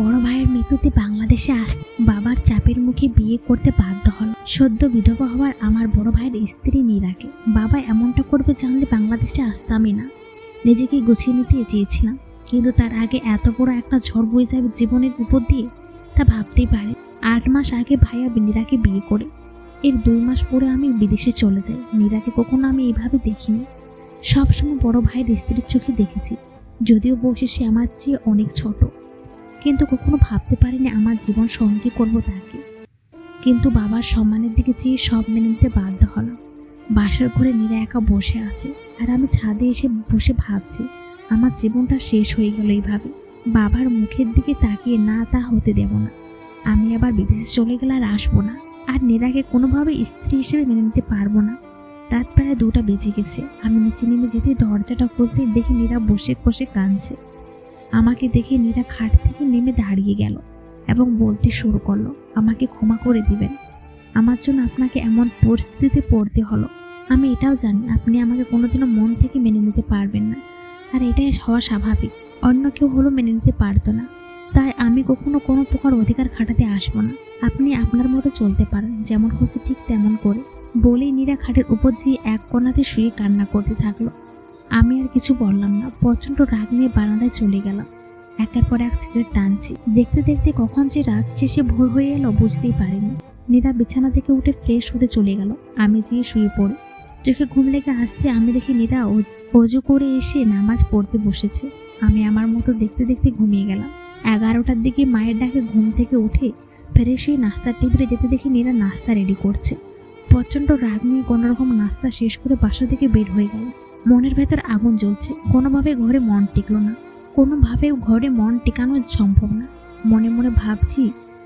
বড় ভাইয়ের মৃত্যুতে বাংলাদেশে আসতে বাবার চাপের মুখে বিয়ে করতে বাধ্য হল। সদ্য বিধবা হওয়ার আমার বড় ভাইয়ের স্ত্রী নীরাকে বাবা এমনটা করবে জানলে বাংলাদেশে আসতামই না। নিজেকে গুছিয়ে নিতে চেয়েছিলাম, কিন্তু তার আগে এত বড় একটা ঝড় বয়ে যাবে জীবনের উপর দিয়ে তা ভাবতেই পারে। 8 মাস আগে ভাইয়া নীরাকে বিয়ে করে এর 2 মাস পরে আমি বিদেশে চলে যাই। নীরাকে কখনো আমি এইভাবে দেখিনি। সবসময় বড় ভাইয়ের স্ত্রীর চোখে দেখেছি, যদিও বয়সে সে আমার চেয়ে অনেক ছোট, কিন্তু কখনো ভাবতে পারিনি আমার জীবন সঙ্গী করব তাকে। কিন্তু বাবার সম্মানের দিকে চেয়ে সব মেনে নিতে বাধ্য হলাম। বাসার ঘরে নীরা একা বসে আছে, আর আমি ছাদে এসে বসে ভাবছি আমার জীবনটা শেষ হয়ে গেল এইভাবে। বাবার মুখের দিকে তাকিয়ে না তা হতে দেব না। আমি আবার বিদেশে চলে গেলে আর আসবো না, আর নীরাকে কোনোভাবে স্ত্রী হিসেবে মেনে নিতে পারবো না। রাত প্রায় 2টা বেজে গেছে। আমি নিচে নেমে যেতে দরজাটা খুলতে দেখি নীরা বসে বসে কাঁদছে। আমাকে দেখে নীরা খাট থেকে নেমে দাঁড়িয়ে গেল এবং বলতে শুরু করলো, আমাকে ক্ষমা করে দিবেন, আমার জন্য আপনাকে এমন পরিস্থিতিতে পড়তে হলো। আমি এটাও জানি আপনি আমাকে কোনোদিনও মন থেকে মেনে নিতে পারবেন না, আর এটাই হওয়া স্বাভাবিক। অন্য কেউ হলো মেনে নিতে পারতো না, তাই আমি কখনো কোনো প্রকার অধিকার খাটাতে আসবো না। আপনি আপনার মতো চলতে পারেন, যেমন খুশি ঠিক তেমন করে। বলেই নীরা খাটের উপর যে এক কোণাতে শুয়ে কান্না করতে থাকলো। আমি আর কিছু বললাম না, প্রচণ্ড রাগ নিয়ে বারান্দায় চলে গেলাম। একের পর এক সিগারেট টানছি। দেখতে দেখতে কখন যে রাত শেষে ভোর হয়ে এলো বুঝতেই পারিনি। নীরা বিছানা থেকে উঠে ফ্রেশ হতে চলে গেল। আমি যেয়ে শুয়ে পড়ি। চোখে ঘুম লেগে আসতে আমি দেখি নীরা অজু করে এসে নামাজ পড়তে বসেছে। আমি আমার মতো দেখতে দেখতে ঘুমিয়ে গেলাম। 11টার দিকে মায়ের ডাকে ঘুম থেকে উঠে ফ্রেশ হয়ে নাস্তার টেবিলে যেতে দেখি নীরা নাস্তা রেডি করছে। প্রচণ্ড রাগ নিয়ে কোনোরকম নাস্তা শেষ করে বাসা থেকে বের হয়ে গেল। মনের ভেতর আগুন জ্বলছে। কোনোভাবে ঘরে মন টিকলো না, কোনোভাবেও ঘরে মন টিকানো সম্ভব না। মনে মনে ভাবছি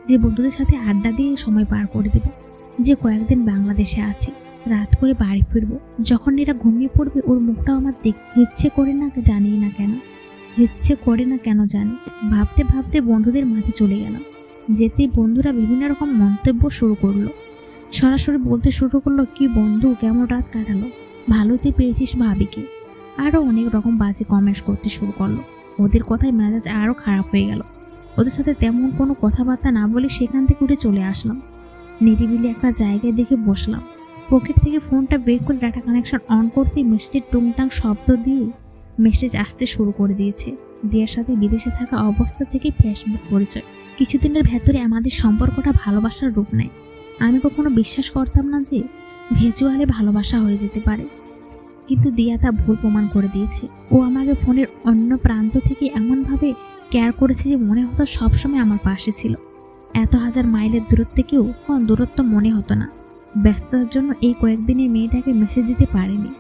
যে বন্ধুদের সাথে আড্ডা দিয়ে সময় পার করে দেব, যে কয়েকদিন বাংলাদেশে আছি, রাত করে বাড়ি ফিরবো। যখন এরা ঘুমিয়ে পড়বে ওর মুখটাও আমার দেখতে ইচ্ছে করে না, জানি না কেন ইচ্ছে করে না কেন জানি। ভাবতে ভাবতে বন্ধুদের মাঝে চলে গেলাম। যেতেই বন্ধুরা বিভিন্ন রকম মন্তব্য শুরু করলো। সরাসরি বলতে শুরু করলো, কি বন্ধু কেমন রাত কাটালো, ভালোতে পেয়েছিস ভাবিকে। আরও অনেক রকম বাজে কমেন্টস করতে শুরু করলো। ওদের কথায় মেজাজ আরও খারাপ হয়ে গেল। ওদের সাথে তেমন কোনো কথাবার্তা না বলে সেখান থেকে উঠে চলে আসলাম। নিরিবিলি একটা জায়গায় দেখে বসলাম। পকেট থেকে ফোনটা বের করে ডাটা কানেকশন অন করতে মেসেজের টুংটাং শব্দ দিয়ে মেসেজ আসতে শুরু করে দিয়েছে। দিয়ার সাথে বিদেশে থাকা অবস্থা থেকে ফেসবুক পরিচয়। কিছুদিনের ভেতরে আমাদের সম্পর্কটা ভালোবাসার রূপ নেয়। আমি কখনো বিশ্বাস করতাম না যে ভিজুয়ালে ভালোবাসা হয়ে যেতে পারে, কিন্তু দিয়া তা ভুল প্রমাণ করে দিয়েছে। ও আমাকে ফোনের অন্য প্রান্ত থেকে এমনভাবে কেয়ার করেছে যে মনে হতো সবসময় আমার পাশে ছিল। এত হাজার মাইলের দূরত্বেও কোন দূরত্ব মনে হতো না। ব্যস্ততার জন্য এই কয়েকদিনে মেয়েটাকে মেসেজ দিতে পারিনি।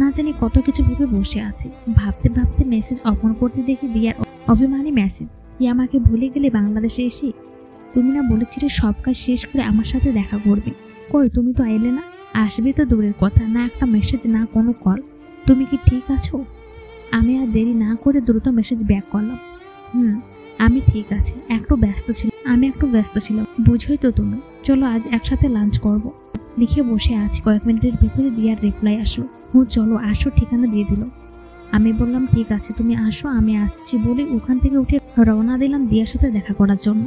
না জানি কত কিছু ভেবে বসে আছে। ভাবতে ভাবতে মেসেজ ওপেন করতে দেখি দিয়ার অভিমানী মেসেজ, কি আমাকে ভুলে গেলে বাংলাদেশে এসে? তুমি না বলেছিলে সব কাজ শেষ করে আমার সাথে দেখা করবে, কই তুমি তো এলে না। আসবে তো দূরের কথা, না একটা মেসেজ না কোনো কল। তুমি কি ঠিক আছো? আমি আর দেরি না করে দ্রুত মেসেজ ব্যাক করলাম। আমি ঠিক আছি, একটু ব্যস্ত ছিলাম, বুঝোই তো তুমি। চলো আজ একসাথে লাঞ্চ করব। লিখে বসে আছি। কয়েক মিনিটের ভেতরে দিয়ার রিপ্লাই আসলো, চলো আসো, ঠিকানা দিয়ে দিল। আমি বললাম ঠিক আছে তুমি আসো, আমি আসছি বলে ওখান থেকে উঠে রওনা দিলাম দিয়ার সাথে দেখা করার জন্য।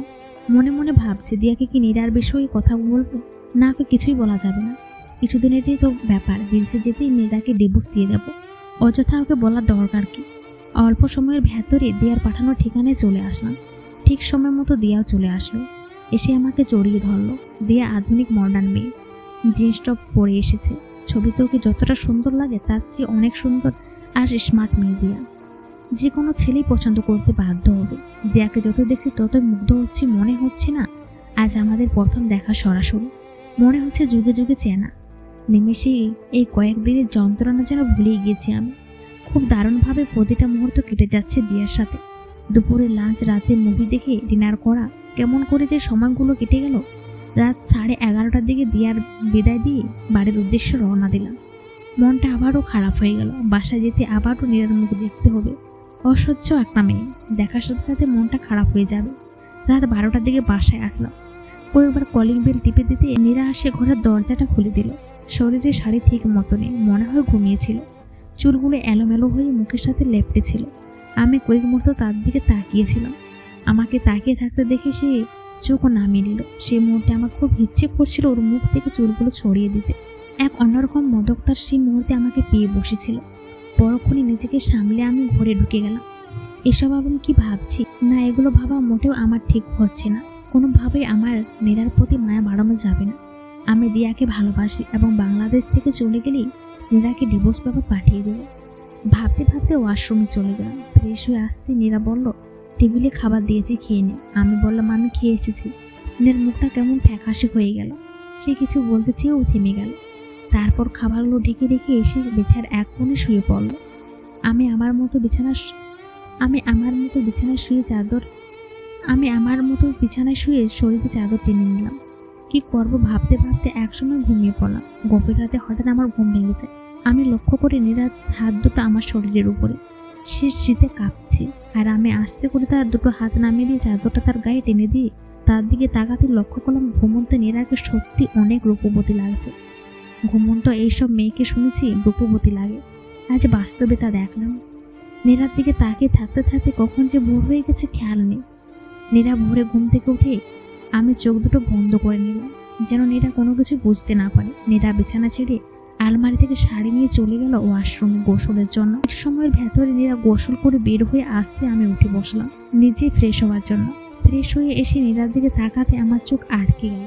মনে মনে ভাবছি দিয়াকে কি নীরার বিষয়ে কথা বলবো, না কিছুই বলা যাবে না। কিছুদিনেরই তো ব্যাপার, বিদেশে যেতেই নীরাকে ডিভোর্স দিয়ে দেবো। অযথা ওকে বলার দরকার কি। অল্প সময়ের ভেতরে দিয়ার পাঠানো ঠিকানায় চলে আসলাম। ঠিক সময় মতো দিয়াও চলে আসলো। এসে আমাকে জড়িয়ে ধরলো। দিয়া আধুনিক মডার্ন মেয়ে, জিন্স টপ পরে এসেছে। ছবিতে ওকে যতটা সুন্দর লাগে তার চেয়ে অনেক সুন্দর আর স্মার্ট মেয়ে দিয়া। যে কোনো ছেলেই পছন্দ করতে বাধ্য হবে। দিয়াকে যত দেখছি ততই মুগ্ধ হচ্ছে। মনে হচ্ছে না আজ আমাদের প্রথম দেখা সরাসরি, মনে হচ্ছে যুগে যুগে চেনা। নিমেষেই এই কয়েকদিনের যন্ত্রণা যেন ভুলেই গিয়েছি আমি। খুব দারুণভাবে প্রতিটা মুহূর্ত কেটে যাচ্ছে দিয়ার সাথে। দুপুরে লাঞ্চ, রাতে মুভি দেখে ডিনার করা, কেমন করে যে সময়গুলো কেটে গেল। রাত 11:30টার দিকে দিয়ার বিদায় দিয়ে বাড়ির উদ্দেশ্যে রওনা দিলাম। মনটা আবারও খারাপ হয়ে গেল। বাসায় যেতে আবারও নীরার মুখ দেখতে হবে। অসহ্য একটা মেয়ে, দেখার সাথে সাথে মনটা খারাপ হয়ে যাবে। রাত 12টার দিকে বাসায় আসলাম। কয়েকবার কলিং বেল টিপে দিতে নীরা আসে ঘরের দরজাটা খুলে দিল। শরীরে শাড়ি ঠিক মতো নেই, মনে হয় ঘুমিয়েছিল। চুলগুলো এলোমেলো হয়ে মুখের সাথে লেপটে ছিল। আমি কয়েক মুহূর্ত তার দিকে তাকিয়েছিলাম। আমাকে তাকিয়ে থাকতে দেখে সে চোখও নামিয়ে নিল। সে মুহূর্তে আমার খুব ইচ্ছে করছিল ওর মুখ থেকে চুলগুলো ছড়িয়ে দিতে। এক অন্যরকম মদকতার সেই মুহূর্তে আমাকে পেয়ে বসেছিল। পরক্ষণে নিজেকে সামলে আমি ঘরে ঢুকে গেলাম। এসব আমি কি ভাবছি না, এগুলো ভাবা মোটেও আমার ঠিক হচ্ছে না। কোনোভাবেই আমার নীরার প্রতি মায়া বাড়ানো যাবে না। আমি দিয়াকে ভালোবাসি এবং বাংলাদেশ থেকে চলে গেলেই নীরাকে ডিভোর্স পেপার পাঠিয়ে দেবো। ভাবতে ভাবতে ওয়াশরুমে চলে গেলাম। ফ্রেশ হয়ে আসতে নীরা বলল, টেবিলে খাবার দিয়েছি, খেয়ে নে। আমি বললাম, আমি খেয়ে এসেছি। নীরার মুখটা কেমন ফ্যাকাশে হয়ে গেল। সে কিছু বলতে চেয়েও থেমে গেল। তারপর খাবারগুলো ঢেকে রেখে এসে বিছার এক কোণে শুয়ে পড়ল। আমি আমার মতো বিছানায় শুয়ে শরীরে চাদর টেনে নিলাম। কি করব ভাবতে ভাবতে একসময় ঘুমিয়ে পড়লাম। গভীর রাতে হঠাৎ আমার ঘুম ভেঙে যায়। আমি লক্ষ্য করি নীরার হাত দুটো আমার শরীরের উপরে। সে শীতে কাঁপছে, আর আমি আস্তে করে তার দুটো হাত নামিয়ে দিয়ে চাদরটা তার গায়ে টেনে দিয়ে তার দিকে তাকাতে লক্ষ্য করলাম ঘুমন্ত নীরাকে সত্যি অনেক রূপবতী লাগছে। ঘুমন্ত এইসব মেয়েকে শুনেছি রূপবতী লাগে, আজ বাস্তবে তা দেখলাম। নীরার দিকে তাকিয়ে থাকতে থাকতে কখন যে ভোর হয়ে গেছে খেয়াল নেই। নীরা ভোরে ঘুম থেকে উঠে আমি চোখ দুটো বন্ধ করে নিলাম, যেন নীরা কোনো কিছু বুঝতে না পারে। নীরা বিছানা ছেড়ে আলমারি থেকে শাড়ি নিয়ে চলে গেল ওয়াশরুমে গোসলের জন্য। এক সময়ের ভেতরে নীরা গোসল করে বের হয়ে আসতে আমি উঠে বসলাম নিজে ফ্রেশ হওয়ার জন্য। ফ্রেশ হয়ে এসে নীরার দিকে তাকাতে আমার চোখ আটকে গেল।